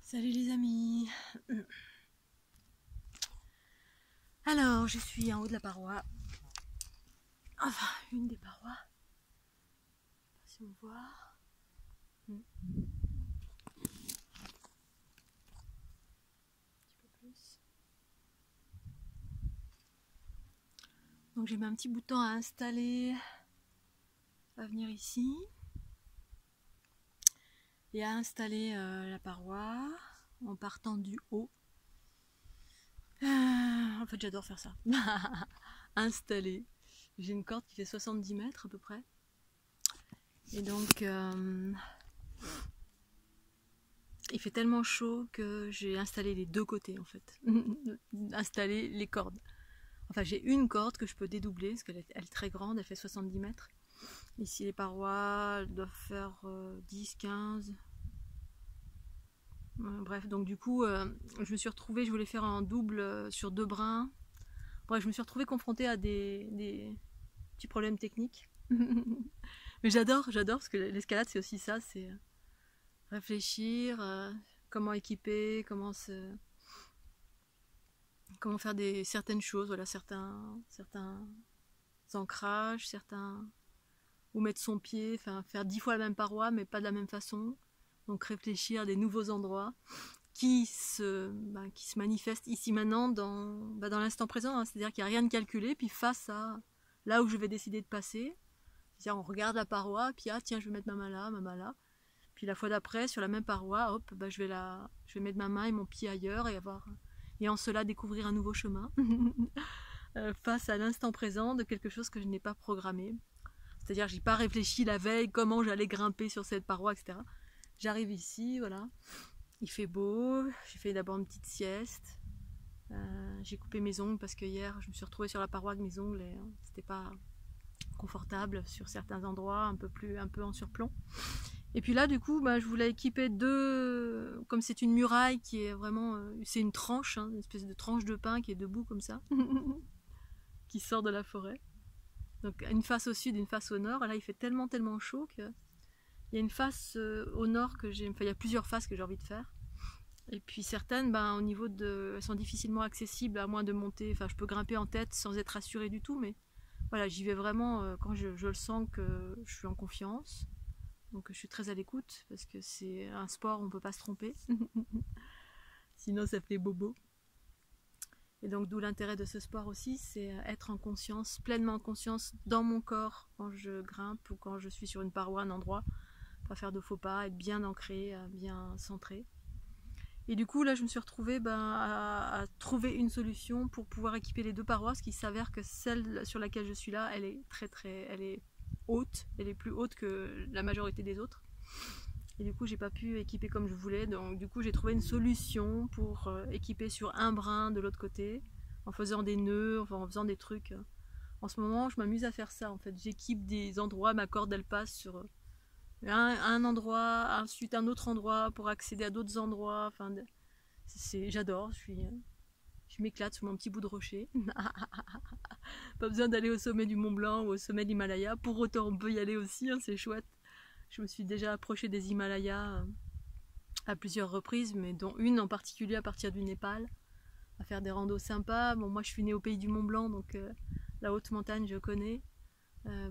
Salut les amis. Alors, je suis en haut de la paroi. Enfin, une des parois. Je sais pas si on voit. Un petit peu plus. Donc j'ai mis un petit bout de temps à installer, à venir ici et à installer la paroi en partant du haut. En fait, j'adore faire ça. Installer. J'ai une corde qui fait 70 mètres à peu près. Et donc, il fait tellement chaud que j'ai installé les deux côtés en fait. Installer les cordes. Enfin, j'ai une corde que je peux dédoubler parce qu'elle est très grande, elle fait 70 mètres. Ici, les parois doivent faire 10, 15. Bref, donc du coup, je me suis retrouvée, je voulais faire un double sur 2 brins. Bref, je me suis retrouvée confrontée à des petits problèmes techniques. Mais j'adore parce que l'escalade, c'est aussi ça, c'est réfléchir, comment équiper, comment faire certaines choses, voilà, certains ancrages, où mettre son pied, enfin faire 10 fois la même paroi, mais pas de la même façon. Donc réfléchir à des nouveaux endroits qui se manifestent ici maintenant dans l'instant présent, hein. C'est-à-dire qu'il n'y a rien de calculé, puis face à là où je vais décider de passer, c'est-à-dire on regarde la paroi, puis ah tiens je vais mettre ma main là, puis la fois d'après sur la même paroi, hop, je vais mettre ma main et mon pied ailleurs et en cela découvrir un nouveau chemin face à l'instant présent de quelque chose que je n'ai pas programmé. C'est-à-dire j'ai pas réfléchi la veille comment j'allais grimper sur cette paroi, etc. J'arrive ici, voilà, il fait beau, j'ai fait d'abord une petite sieste, j'ai coupé mes ongles parce que hier je me suis retrouvée sur la paroi avec mes ongles et c'était pas confortable sur certains endroits, un peu en surplomb. Et puis là du coup je voulais équiper deux, comme c'est une muraille qui est vraiment, c'est une tranche, hein, une espèce de tranche de pin qui est debout comme ça, qui sort de la forêt. Donc une face au sud, une face au nord, et là il fait tellement chaud que il y a une face au nord il y a plusieurs faces que j'ai envie de faire. Et puis certaines, au niveau elles sont difficilement accessibles à moins de monter. Enfin, je peux grimper en tête sans être assurée du tout, mais voilà, j'y vais vraiment quand je le sens que je suis en confiance. Donc je suis très à l'écoute parce que c'est un sport, on ne peut pas se tromper. Sinon, ça fait bobo. Et donc d'où l'intérêt de ce sport aussi, c'est être en conscience, pleinement en conscience dans mon corps quand je grimpe ou quand je suis sur une paroi, un endroit. Pas faire de faux pas, être bien ancré, bien centré. Et du coup là je me suis retrouvée à trouver une solution pour pouvoir équiper les deux parois, parce qu'il s'avère que celle sur laquelle je suis là, elle est elle est haute, elle est plus haute que la majorité des autres. Et du coup j'ai pas pu équiper comme je voulais, donc du coup j'ai trouvé une solution pour équiper sur un brin de l'autre côté, en faisant des nœuds, enfin en faisant des trucs. En ce moment je m'amuse à faire ça en fait, j'équipe des endroits, ma corde elle passe sur un endroit, ensuite un autre endroit pour accéder à d'autres endroits. Enfin, j'adore, je m'éclate sur mon petit bout de rocher. Pas besoin d'aller au sommet du Mont Blanc ou au sommet de l'Himalaya. Pour autant, on peut y aller aussi, hein, c'est chouette. Je me suis déjà approchée des Himalayas à plusieurs reprises, mais dont une en particulier à partir du Népal, à faire des randos sympas. Bon, moi je suis née au pays du Mont Blanc, donc la haute montagne je connais.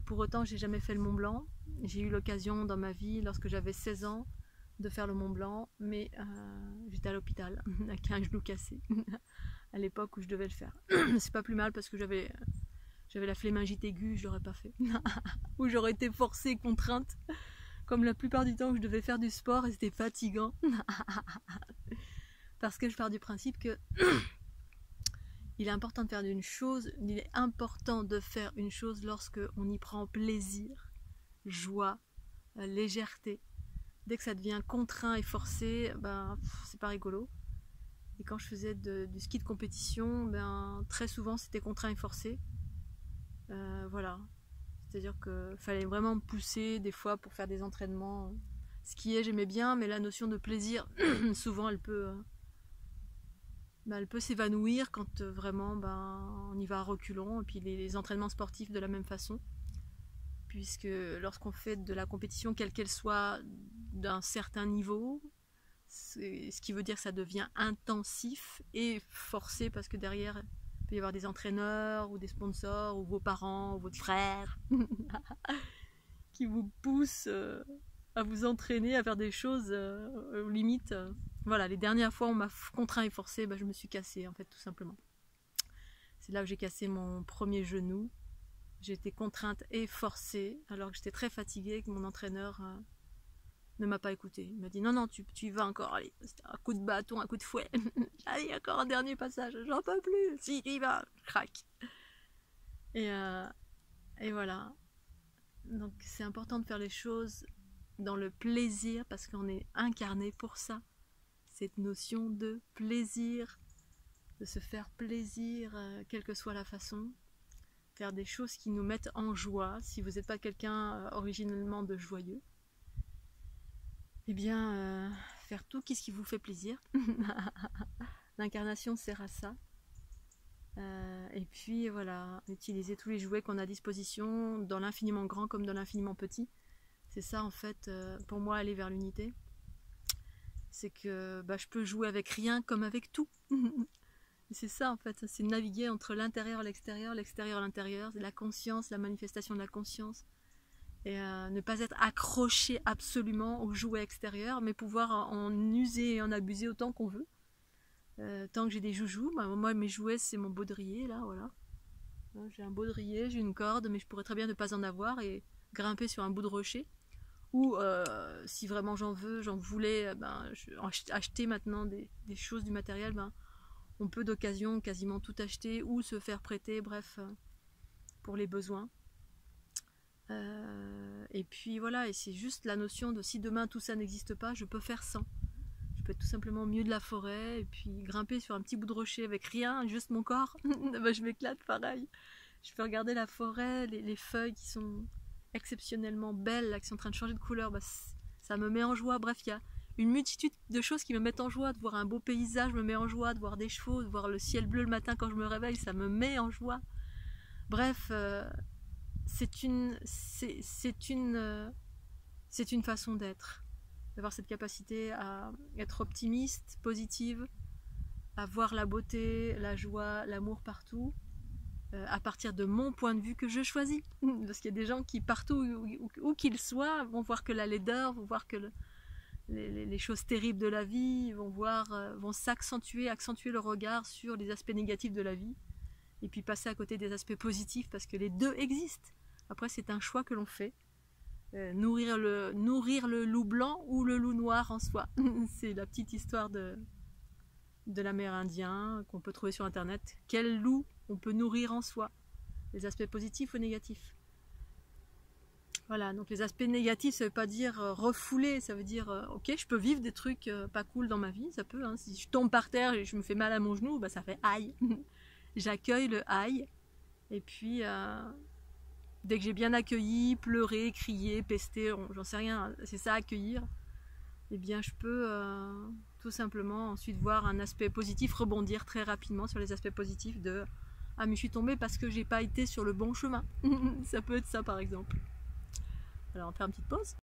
Pour autant, j'ai jamais fait le Mont Blanc. J'ai eu l'occasion dans ma vie, lorsque j'avais 16 ans, de faire le Mont Blanc, mais j'étais à l'hôpital avec un genou cassé à l'époque où je devais le faire. C'est pas plus mal parce que j'avais la phlébingite aiguë, je l'aurais pas fait. Ou j'aurais été forcée, contrainte, comme la plupart du temps où je devais faire du sport et c'était fatigant. Parce que je pars du principe que il est important de faire une chose, il est important de faire une chose lorsque on y prend plaisir, joie, légèreté. Dès que ça devient contraint et forcé, c'est pas rigolo. Et quand je faisais du ski de compétition, très souvent c'était contraint et forcé. Voilà. C'est-à-dire qu'il fallait vraiment me pousser des fois pour faire des entraînements. Skier, j'aimais bien, mais la notion de plaisir, souvent elle peut elle peut s'évanouir quand vraiment on y va à reculons. Et puis les entraînements sportifs de la même façon. Puisque lorsqu'on fait de la compétition, quelle qu'elle soit, d'un certain niveau, ce qui veut dire que ça devient intensif et forcé, parce que derrière, il peut y avoir des entraîneurs ou des sponsors ou vos parents ou votre frère qui vous poussent à vous entraîner, à faire des choses aux limites. Voilà, les dernières fois on m'a contraint et forcé, je me suis cassée en fait, tout simplement. C'est là où j'ai cassé mon premier genou. J'ai été contrainte et forcée alors que j'étais très fatiguée, que mon entraîneur ne m'a pas écouté. Il m'a dit non, tu y vas encore, allez, c'était un coup de bâton, un coup de fouet. Allez, encore un dernier passage, j'en peux plus. Si, tu y vas, crac. Et voilà. Donc c'est important de faire les choses dans le plaisir parce qu'on est incarné pour ça. Cette notion de plaisir, de se faire plaisir, quelle que soit la façon. Faire des choses qui nous mettent en joie. Si vous n'êtes pas quelqu'un originellement de joyeux, eh bien, faire tout ce qui vous fait plaisir. L'incarnation sert à ça. Et puis voilà, utiliser tous les jouets qu'on a à disposition, dans l'infiniment grand comme dans l'infiniment petit. C'est ça en fait, pour moi, aller vers l'unité. C'est que je peux jouer avec rien comme avec tout. C'est ça en fait, c'est naviguer entre l'intérieur et l'extérieur, l'extérieur et l'intérieur, c'est la conscience, la manifestation de la conscience. Et ne pas être accroché absolument aux jouets extérieurs, mais pouvoir en user et en abuser autant qu'on veut. Tant que j'ai des joujoux, moi mes jouets c'est mon baudrier là, voilà. J'ai un baudrier, j'ai une corde, mais je pourrais très bien ne pas en avoir et grimper sur un bout de rocher. Ou si vraiment j'en voulais, acheter maintenant des choses, du matériel, on peut d'occasion quasiment tout acheter ou se faire prêter, bref, pour les besoins. Et puis voilà, et c'est juste la notion de si demain tout ça n'existe pas, je peux faire sans. Je peux être tout simplement au milieu de la forêt et puis grimper sur un petit bout de rocher avec rien, juste mon corps. Je m'éclate pareil. Je peux regarder la forêt, les feuilles qui sont exceptionnellement belles, là, qui sont en train de changer de couleur, ça me met en joie. Bref, il y a une multitude de choses qui me mettent en joie. De voir un beau paysage me met en joie, de voir des chevaux, de voir le ciel bleu le matin quand je me réveille, ça me met en joie. Bref, c'est une façon d'être, d'avoir cette capacité à être optimiste, positive, à voir la beauté, la joie, l'amour partout, à partir de mon point de vue que je choisis. Parce qu'il y a des gens qui, partout où qu'ils soient, vont voir que la laideur, vont voir que les choses terribles de la vie, vont accentuer le regard sur les aspects négatifs de la vie, et puis passer à côté des aspects positifs, parce que les deux existent. Après, c'est un choix que l'on fait. Nourrir le loup blanc ou le loup noir en soi. C'est la petite histoire de l'Amérindien qu'on peut trouver sur internet. Quel loup on peut nourrir en soi? Les aspects positifs ou négatifs? Voilà, donc les aspects négatifs, ça veut pas dire refouler, ça veut dire ok, je peux vivre des trucs pas cool dans ma vie, ça peut, hein. Si je tombe par terre et je me fais mal à mon genou, ça fait aïe. J'accueille le aïe, et puis dès que j'ai bien accueilli, pleuré, crié, pesté, j'en sais rien, c'est ça, accueillir, eh bien je peux tout simplement ensuite voir un aspect positif, rebondir très rapidement sur les aspects positifs de « Ah mais je suis tombée parce que j'ai pas été sur le bon chemin ». Ça peut être ça par exemple. Alors on fait une petite pause.